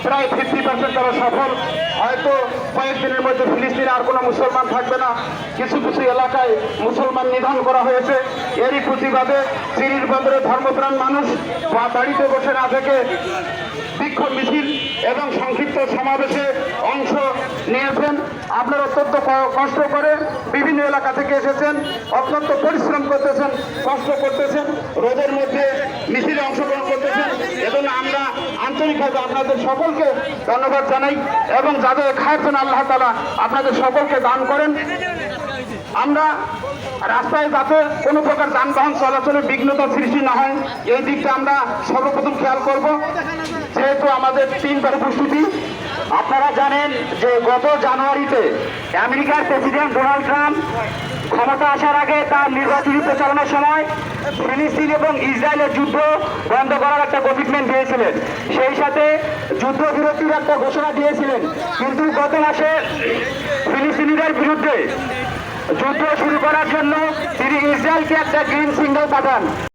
প্রায় 50% তারা সফল। হয়তো কয়েকদিনের মধ্যে ফিলিস্তিনে আর কোনো মুসলমান থাকবে না। কিছু কিছু এলাকায় মুসলমান নিধন করা হয়েছে। এরই প্রতিবাদে সিরির বন্দরে ধর্মপ্রাণ মানুষ বাড়িতে বসে না থেকে বিক্ষোভ মিছিল এবং সংক্ষিপ্ত সমাবেশে অংশ নিয়েছেন। আপনারা অত্যন্ত কষ্ট করে বিভিন্ন এলাকা থেকে এসেছেন, অত্যন্ত পরিশ্রম করতেছেন, কষ্ট করতেছেন, রোদের মধ্যে মিছিলে অংশগ্রহণ করতেছেন এবং আমরা আন্তরিকভাবে আপনাদের সকলকে ধন্যবাদ জানাই এবং যাদের খায়েছেন আল্লাহ তাআলা আপনাদের সকলকে দান করেন। আমরা রাস্তায় যাতে কোনো প্রকার যানবাহন চলাচলের বিঘ্নতার সৃষ্টি না হয় এই দিকটা আমরা সর্বপ্রথম খেয়াল করব, যেহেতু আমাদের 3বার উপস্থিতি। আপনারা জানেন যে গত জানুয়ারিতে আমেরিকার প্রেসিডেন্ট ডোনাল্ড ট্রাম্প ক্ষমতা আসার আগে তার নির্বাচনী প্রচারণার সময় ফিলিস্তিন এবং ইসরায়েলের যুদ্ধ বন্ধ করার একটা কমিটমেন্ট দিয়েছিলেন, সেই সাথে যুদ্ধবিরতির একটা ঘোষণা দিয়েছিলেন। কিন্তু গত মাসে ফিলিস্তিনিদের বিরুদ্ধে যুদ্ধ শুরু করার জন্য তিনি ইসরায়েলকে একটা গ্রিন সিগন্যাল পাঠান।